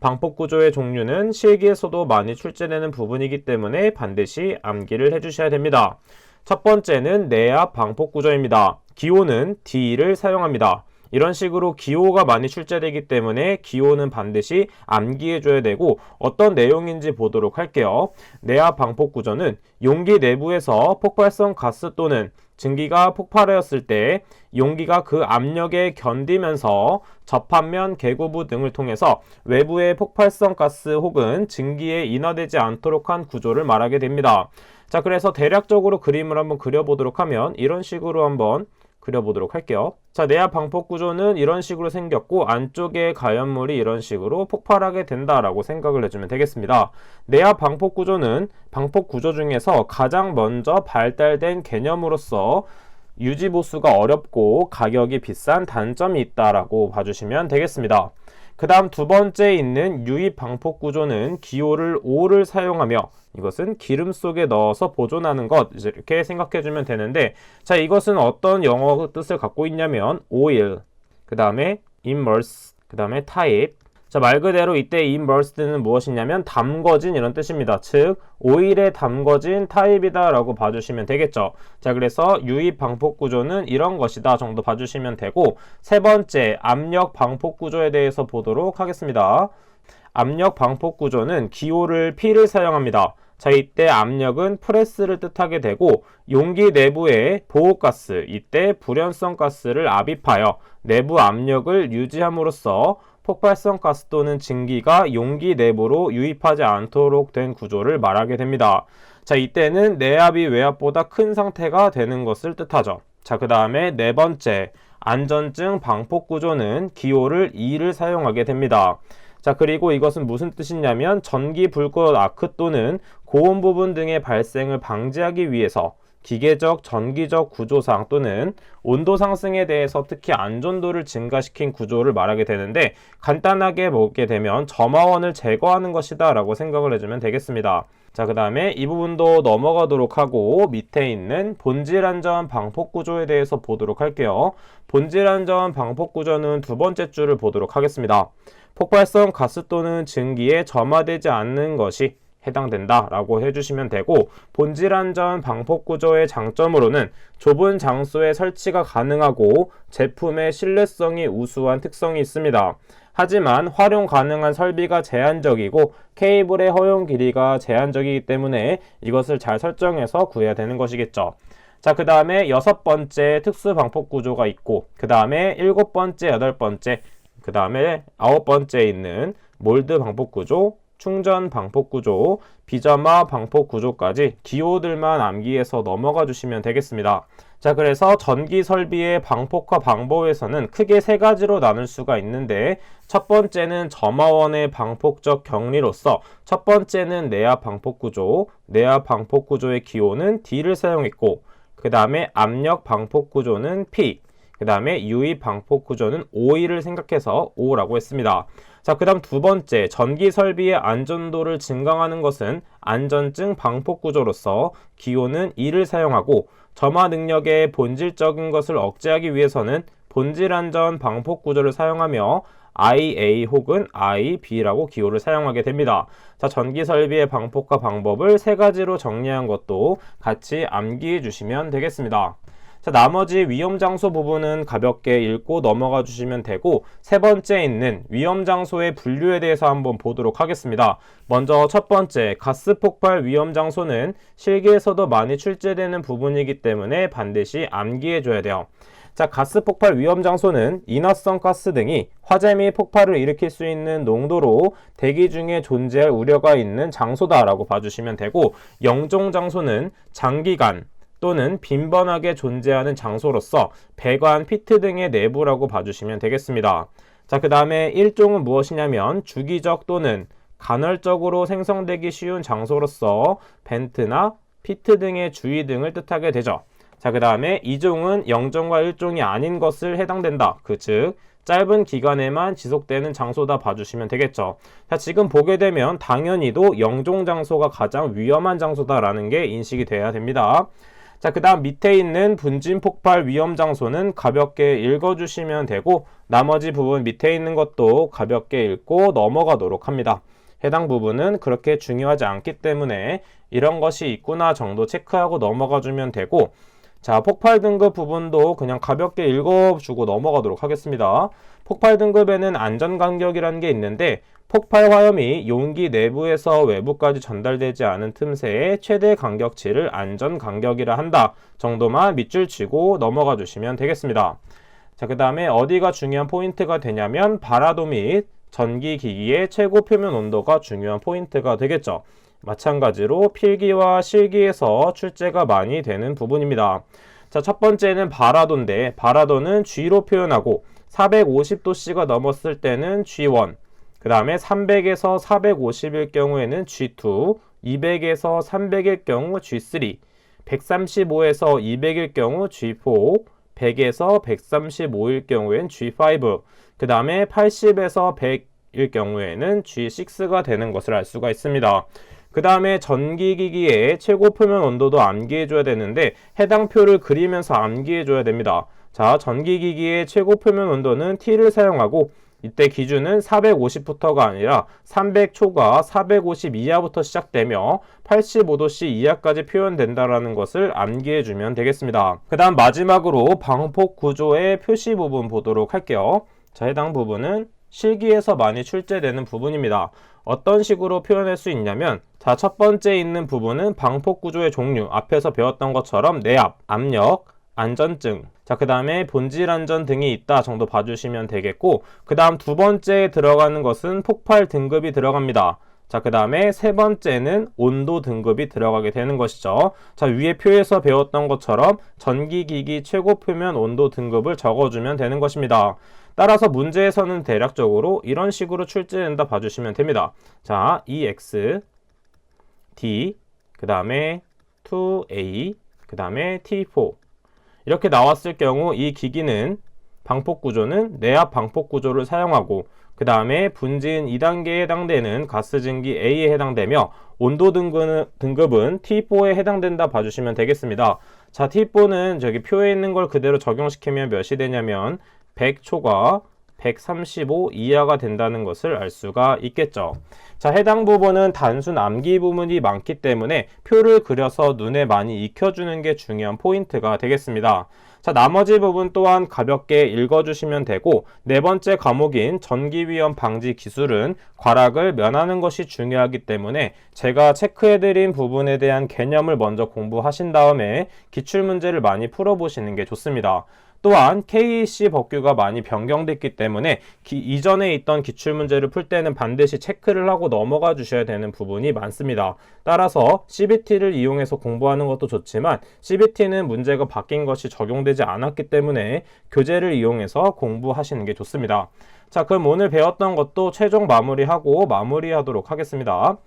방폭 구조의 종류는 실기에서도 많이 출제되는 부분이기 때문에 반드시 암기를 해주셔야 됩니다. 첫 번째는 내압 방폭 구조입니다. 기호는 D를 사용합니다. 이런 식으로 기호가 많이 출제되기 때문에 기호는 반드시 암기해줘야 되고 어떤 내용인지 보도록 할게요. 내압 방폭 구조는 용기 내부에서 폭발성 가스 또는 증기가 폭발하였을 때 용기가 그 압력에 견디면서 접합면 개구부 등을 통해서 외부의 폭발성 가스 혹은 증기에 인화되지 않도록 한 구조를 말하게 됩니다. 자, 그래서 대략적으로 그림을 한번 그려보도록 하면 이런 식으로 한번 그려보도록 할게요. 자, 내압 방폭 구조는 이런 식으로 생겼고 안쪽에 가연물이 이런 식으로 폭발하게 된다라고 생각을 해주면 되겠습니다. 내압 방폭 구조는 방폭 구조 중에서 가장 먼저 발달된 개념으로서 유지 보수가 어렵고 가격이 비싼 단점이 있다라고 봐주시면 되겠습니다. 그 다음 두 번째 있는 유입 방폭 구조는 기호를 O를 사용하며 이것은 기름 속에 넣어서 보존하는 것 이렇게 생각해주면 되는데 자 이것은 어떤 영어 뜻을 갖고 있냐면 oil 그 다음에 immerse 그 다음에 type 자 말 그대로 이때 immersed는 무엇이냐면 담궈진 이런 뜻입니다. 즉 오일에 담궈진 타입이다 라고 봐주시면 되겠죠. 자 그래서 유입 방폭 구조는 이런 것이다 정도 봐주시면 되고 세 번째 압력 방폭 구조에 대해서 보도록 하겠습니다. 압력 방폭 구조는 기호를 P를 사용합니다. 자 이때 압력은 프레스를 뜻하게 되고 용기 내부의 보호가스 이때 불연성 가스를 압입하여 내부 압력을 유지함으로써 폭발성 가스 또는 증기가 용기 내부로 유입하지 않도록 된 구조를 말하게 됩니다. 자 이때는 내압이 외압보다 큰 상태가 되는 것을 뜻하죠. 자 그 다음에 네 번째 안전증 방폭 구조는 기호를 E를 사용하게 됩니다. 자 그리고 이것은 무슨 뜻이냐면 전기 불꽃 아크 또는 고온 부분 등의 발생을 방지하기 위해서 기계적 전기적 구조상 또는 온도 상승에 대해서 특히 안전도를 증가시킨 구조를 말하게 되는데 간단하게 보게 되면 점화원을 제거하는 것이다 라고 생각을 해주면 되겠습니다. 자 그 다음에 이 부분도 넘어가도록 하고 밑에 있는 본질 안전 방폭 구조에 대해서 보도록 할게요. 본질 안전 방폭 구조는 두 번째 줄을 보도록 하겠습니다. 폭발성 가스 또는 증기에 점화되지 않는 것이 해당된다 라고 해주시면 되고 본질 안전 방폭 구조의 장점으로는 좁은 장소에 설치가 가능하고 제품의 신뢰성이 우수한 특성이 있습니다. 하지만 활용 가능한 설비가 제한적이고 케이블의 허용 길이가 제한적이기 때문에 이것을 잘 설정해서 구해야 되는 것이겠죠. 자, 그 다음에 여섯 번째 특수 방폭 구조가 있고 그 다음에 일곱 번째, 여덟 번째 그 다음에 아홉 번째 있는 몰드 방폭 구조 충전 방폭 구조, 비점화 방폭 구조까지 기호들만 암기해서 넘어가 주시면 되겠습니다. 자, 그래서 전기 설비의 방폭화 방법에서는 크게 세 가지로 나눌 수가 있는데 첫 번째는 점화원의 방폭적 경리로서 첫 번째는 내압 방폭 구조, 내압 방폭 구조의 기호는 D를 사용했고 그 다음에 압력 방폭 구조는 P, 그 다음에 유입 방폭 구조는 O를 생각해서 O라고 했습니다. 자, 그 다음 두 번째, 전기 설비의 안전도를 증강하는 것은 안전증 방폭 구조로서 기호는 E를 사용하고 점화 능력의 본질적인 것을 억제하기 위해서는 본질 안전 방폭 구조를 사용하며 IA 혹은 IB라고 기호를 사용하게 됩니다. 자, 전기 설비의 방폭화 방법을 세 가지로 정리한 것도 같이 암기해 주시면 되겠습니다. 자, 나머지 위험장소 부분은 가볍게 읽고 넘어가 주시면 되고 세 번째 있는 위험장소의 분류에 대해서 한번 보도록 하겠습니다. 먼저 첫 번째, 가스 폭발 위험장소는 실기에서도 많이 출제되는 부분이기 때문에 반드시 암기해 줘야 돼요. 자, 가스 폭발 위험장소는 인화성 가스 등이 화재 및 폭발을 일으킬 수 있는 농도로 대기 중에 존재할 우려가 있는 장소다라고 봐주시면 되고 영종장소는 장기간 또는 빈번하게 존재하는 장소로서 배관, 피트 등의 내부라고 봐주시면 되겠습니다. 자, 그 다음에 1종은 무엇이냐면 주기적 또는 간헐적으로 생성되기 쉬운 장소로서 벤트나 피트 등의 주의 등을 뜻하게 되죠. 자, 그 다음에 2종은 0종과 1종이 아닌 것을 해당된다. 즉 짧은 기간에만 지속되는 장소다 봐주시면 되겠죠. 자, 지금 보게 되면 당연히도 0종 장소가 가장 위험한 장소다라는 게 인식이 돼야 됩니다. 자, 그 다음 밑에 있는 분진 폭발 위험 장소는 가볍게 읽어주시면 되고 나머지 부분 밑에 있는 것도 가볍게 읽고 넘어가도록 합니다. 해당 부분은 그렇게 중요하지 않기 때문에 이런 것이 있구나 정도 체크하고 넘어가주면 되고, 자, 폭발 등급 부분도 그냥 가볍게 읽어주고 넘어가도록 하겠습니다. 폭발 등급에는 안전 간격이라는 게 있는데 폭발 화염이 용기 내부에서 외부까지 전달되지 않은 틈새의 최대 간격치를 안전 간격이라 한다 정도만 밑줄 치고 넘어가 주시면 되겠습니다. 자, 그 다음에 어디가 중요한 포인트가 되냐면 발화도 및 전기기기의 최고 표면 온도가 중요한 포인트가 되겠죠. 마찬가지로 필기와 실기에서 출제가 많이 되는 부분입니다. 자, 첫 번째는 발화도인데 발화도는 G로 표현하고 450도씨가 넘었을 때는 G1, 그 다음에 300에서 450일 경우에는 G2, 200에서 300일 경우 G3, 135에서 200일 경우 G4, 100에서 135일 경우에는 G5, 그 다음에 80에서 100일 경우에는 G6가 되는 것을 알 수가 있습니다. 그 다음에 전기기기의 최고 표면 온도도 암기해줘야 되는데 해당 표를 그리면서 암기해줘야 됩니다. 자, 전기기기의 최고 표면 온도는 T를 사용하고 이때 기준은 450부터가 아니라 300초가 450 이하부터 시작되며 85도씨 이하까지 표현된다는 것을 암기해주면 되겠습니다. 그 다음 마지막으로 방폭 구조의 표시 부분 보도록 할게요. 자, 해당 부분은 실기에서 많이 출제되는 부분입니다. 어떤 식으로 표현할 수 있냐면, 자, 첫 번째 있는 부분은 방폭 구조의 종류, 앞에서 배웠던 것처럼 내압, 압력, 안전증, 자, 그 다음에 본질 안전 등이 있다 정도 봐주시면 되겠고, 그 다음 두 번째에 들어가는 것은 폭발 등급이 들어갑니다. 자, 그 다음에 세 번째는 온도 등급이 들어가게 되는 것이죠. 자, 위에 표에서 배웠던 것처럼 전기기기 최고 표면 온도 등급을 적어주면 되는 것입니다. 따라서 문제에서는 대략적으로 이런 식으로 출제된다 봐주시면 됩니다. 자, EX, D, 그 다음에 2A, 그 다음에 T4 이렇게 나왔을 경우 이 기기는 방폭 구조는 내압 방폭 구조를 사용하고 그 다음에 분진 2단계에 해당되는 가스 증기 A에 해당되며 온도 등급은 T4에 해당된다 봐주시면 되겠습니다. 자, T4는 저기 표에 있는 걸 그대로 적용시키면 몇이 되냐면 100초가 135 이하가 된다는 것을 알 수가 있겠죠. 자, 해당 부분은 단순 암기 부분이 많기 때문에 표를 그려서 눈에 많이 익혀주는 게 중요한 포인트가 되겠습니다. 자, 나머지 부분 또한 가볍게 읽어주시면 되고, 네 번째 과목인 전기위험 방지 기술은 과락을 면하는 것이 중요하기 때문에 제가 체크해드린 부분에 대한 개념을 먼저 공부하신 다음에 기출문제를 많이 풀어보시는 게 좋습니다. 또한 KEC 법규가 많이 변경됐기 때문에 이전에 있던 기출문제를 풀 때는 반드시 체크를 하고 넘어가 주셔야 되는 부분이 많습니다. 따라서 CBT를 이용해서 공부하는 것도 좋지만 CBT는 문제가 바뀐 것이 적용되지 않았기 때문에 교재를 이용해서 공부하시는 게 좋습니다. 자, 그럼 오늘 배웠던 것도 최종 마무리하도록 하겠습니다.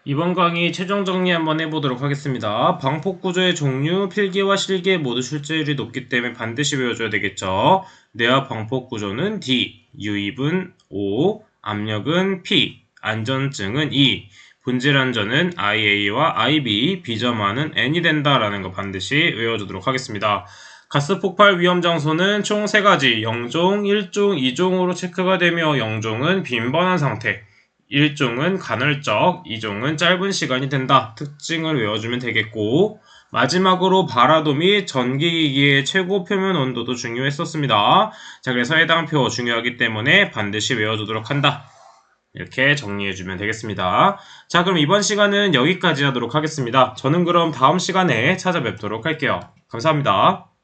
이번 강의 최종 정리 한번 해보도록 하겠습니다. 방폭 구조의 종류, 필기와 실기에 모두 출제율이 높기 때문에 반드시 외워줘야 되겠죠. 내압 방폭 구조는 D, 유입은 O, 압력은 P, 안전증은 E, 본질 안전은 IA와 IB, 비점화는 N이 된다라는 거 반드시 외워주도록 하겠습니다. 가스 폭발 위험 장소는 총 3가지, 0종, 1종, 2종으로 체크가 되며 0종은 빈번한 상태, 1종은 간헐적, 2종은 짧은 시간이 된다. 특징을 외워주면 되겠고, 마지막으로 발화도 및 전기기기의 최고 표면 온도도 중요했었습니다. 자, 그래서 해당 표 중요하기 때문에 반드시 외워두도록 한다. 이렇게 정리해주면 되겠습니다. 자, 그럼 이번 시간은 여기까지 하도록 하겠습니다. 저는 그럼 다음 시간에 찾아뵙도록 할게요. 감사합니다.